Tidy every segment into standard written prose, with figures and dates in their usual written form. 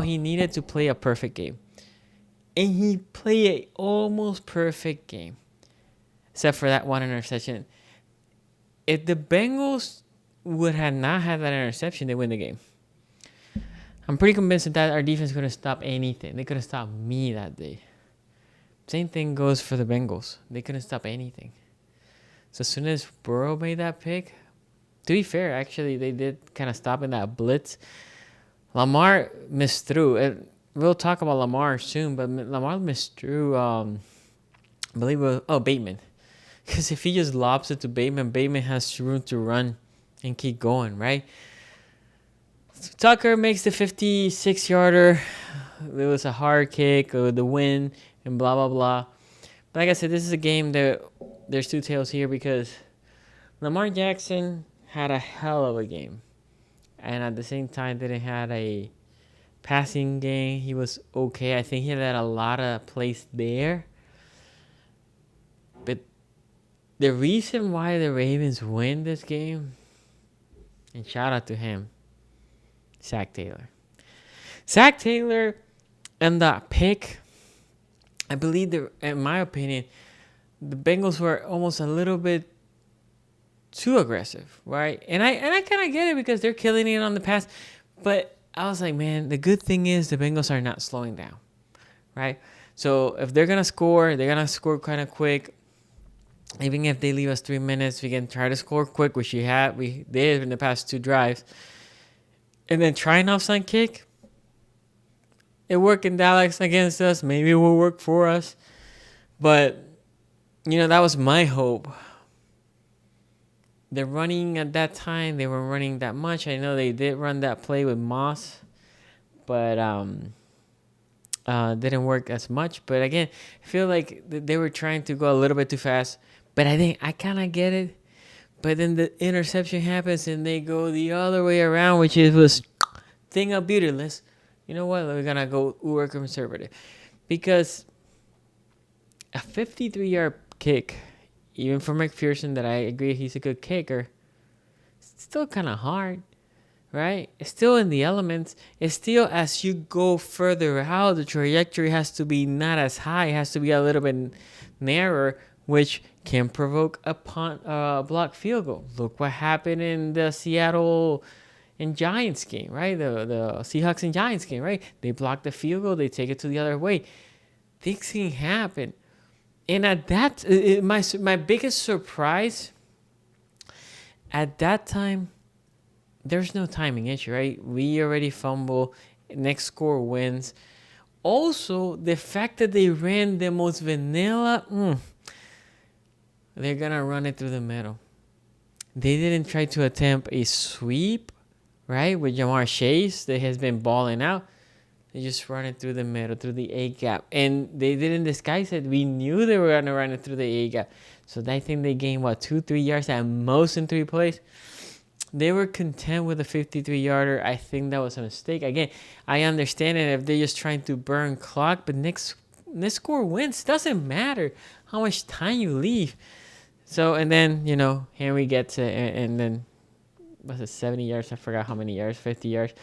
he needed to play a perfect game. And he played a almost perfect game, except for that one interception. If the Bengals would have not had that interception, they win the game. I'm pretty convinced that our defense couldn't stop anything. They couldn't stop me that day. Same thing goes for the Bengals. They couldn't stop anything. So as soon as Burrow made that pick, to be fair, actually, they did kind of stop in that blitz. Lamar missed through. We'll talk about Lamar soon, but Lamar missed through, I believe it was, Bateman. Because if he just lobs it to Bateman, Bateman has room to run and keep going, right? Tucker makes the 56-yarder. It was a hard kick, the win, and blah, blah, blah. But like I said, this is a game that there's two tails here because Lamar Jackson had a hell of a game. And at the same time, didn't have a passing game. He was okay. I think he had a lot of plays there. But the reason why the Ravens win this game, and shout out to him, Zach Taylor. Zach Taylor and that pick, I believe, in my opinion, the Bengals were almost a little bit too aggressive, right? And I kind of get it because they're killing it on the pass. But I was like, man, the good thing is the Bengals are not slowing down, right? So if they're going to score, they're going to score kind of quick. Even if they leave us 3 minutes, we can try to score quick, which we did in the past 2 drives. And then try an offside kick. It worked in Dallas against us. Maybe it will work for us. But, that was my hope. They're running at that time. They were running that much. I know they did run that play with Moss. But didn't work as much. But again, I feel like they were trying to go a little bit too fast. But I think I kind of get it. But then the interception happens and they go the other way around, which was thing of beauty. You know what? We're going to go uber conservative. Because a 53-yard kick, even for McPherson, that I agree he's a good kicker, it's still kind of hard, right? It's still in the elements. It's still, as you go further out, the trajectory has to be not as high. It has to be a little bit narrower, which can provoke a block field goal. Look what happened in the Seattle and Giants game, right? The Seahawks and Giants game, right? They block the field goal. They take it to the other way. Things can happen. And at that, my biggest surprise, at that time, there's no timing issue, right? We already fumble. Next score wins. Also, the fact that they ran the most vanilla, they're going to run it through the middle. They didn't try to attempt a sweep, right, with Jamar Chase that has been balling out. They just run it through the middle, through the A gap. And they didn't disguise it. We knew they were going to run it through the A gap. So I think they gained, 2-3 yards at most in 3 plays. They were content with a 53-yarder. I think that was a mistake. Again, I understand it if they're just trying to burn clock, but next score wins. Doesn't matter how much time you leave. So, and then, Henry gets it, and then, was it 70 yards? I forgot how many yards, 50 yards.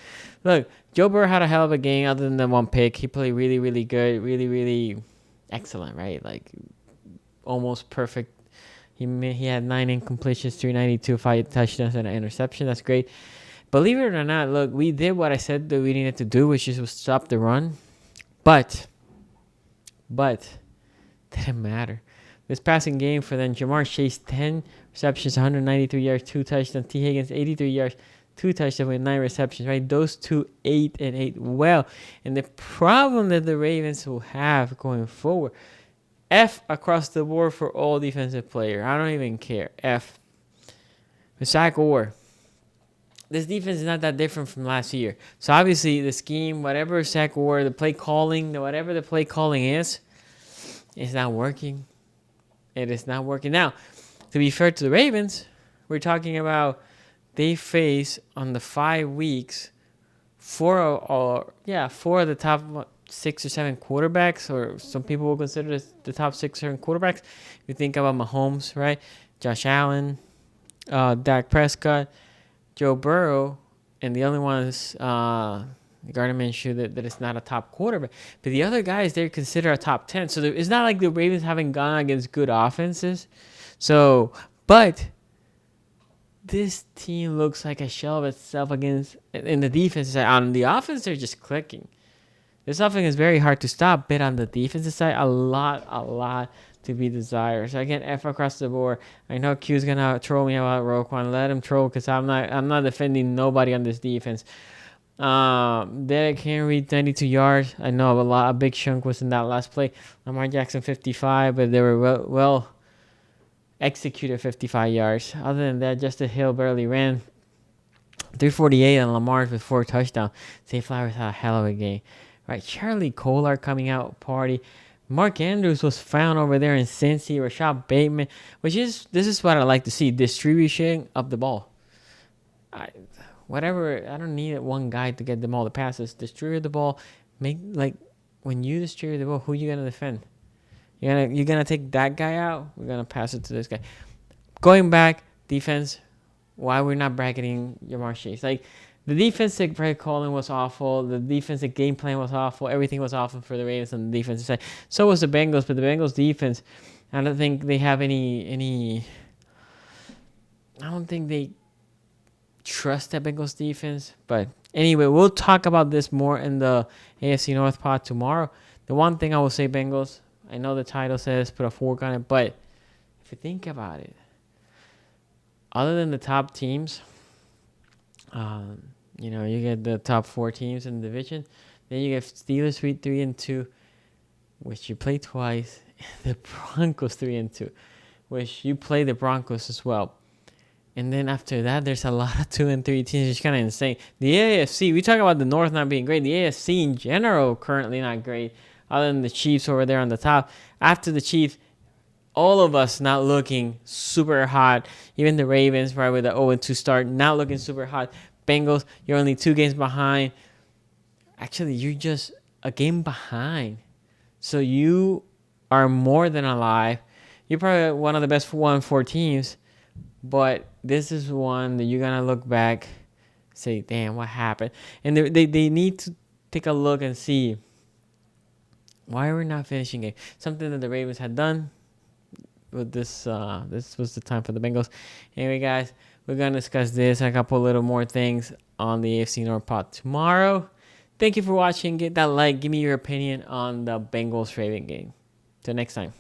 Look, Joe Burrow had a hell of a game other than the one pick. He played really, really good, really, really excellent, right? Like, almost perfect. He had 9 incompletions, 392, 5 touchdowns, and an interception. That's great. Believe it or not, look, we did what I said that we needed to do, which is stop the run. But, didn't matter. This passing game for them, Jamar Chase, 10 receptions, 193 yards, 2 touchdowns. T. Higgins, 83 yards, 2 touchdowns with 9 receptions, right? Those two, 8 and 8. Well, and the problem that the Ravens will have going forward, F across the board for all defensive player. I don't even care. F. With Zach Orr, this defense is not that different from last year. So obviously the scheme, whatever Zach Orr, the play calling, whatever the play calling is, it's not working. It is not working. Now, to be fair to the Ravens, we're talking about they face on the 5 weeks 4 of the top 6 or 7 quarterbacks, or some people will consider the top 6 or 7 quarterbacks. You think about Mahomes, right? Josh Allen, Dak Prescott, Joe Burrow, and the only one is Gardner Minshew that it's not a top quarterback. But the other guys, they're considered a top 10. So it's not like the Ravens haven't gone against good offenses. So, but this team looks like a shell of itself against in the defense side. On the offense, they're just clicking. This offense is very hard to stop, but on the defensive side, a lot to be desired. So again, F across the board. I know Q's gonna troll me about Roquan. Let him troll because I'm not defending nobody on this defense. Derek Henry 92 yards. I know a big chunk was in that last play. Lamar Jackson 55, but they were well executed 55 yards. Other than that, Justin Hill barely ran. 348 on Lamar with 4 touchdowns. Zay Flowers had a hell of a game. Right, Charlie Kolar coming out party. Mark Andrews was found over there in Cincy. Rashad Bateman, this is what I like to see, distribution of the ball. I don't need one guy to get them all the passes. Distribute the ball. When you distribute the ball, who you gonna defend? You're gonna take that guy out. We're gonna pass it to this guy. Going back, defense. Why we're not bracketing Jamar Chase? Like the defensive play calling was awful. The defensive game plan was awful. Everything was awful for the Ravens on the defensive side. So was the Bengals, but the Bengals defense, I don't think they have any. I don't think they trust that Bengals defense. But anyway, we'll talk about this more in the AFC North pod tomorrow. The one thing I will say, Bengals, I know the title says put a fork on it, but if you think about it, other than the top teams, you get the top 4 teams in the division. Then you get Steelers 3-2, which you play twice. The Broncos 3-2, which you play the Broncos as well. And then after that, there's a lot of 2 and 3 teams. It's kind of insane. The AFC, we talk about the North not being great. The AFC in general currently not great, other than the Chiefs over there on the top. After the Chiefs, all of us not looking super hot. Even the Ravens, right, with the 0-2 start, not looking super hot. Bengals, you're only 2 games behind. Actually, you're just a game behind. So you are more than alive. You're probably one of the best 1-4 teams. But this is one that you're going to look back, say, damn, what happened? And they need to take a look and see why we're not finishing it. Something that the Ravens had done. With this was the time for the Bengals. Anyway, guys, we're going to discuss this and a couple little more things on the AFC North pod tomorrow. Thank you for watching. Get that like. Give me your opinion on the Bengals-Ravens game. Till next time.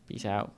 Peace out.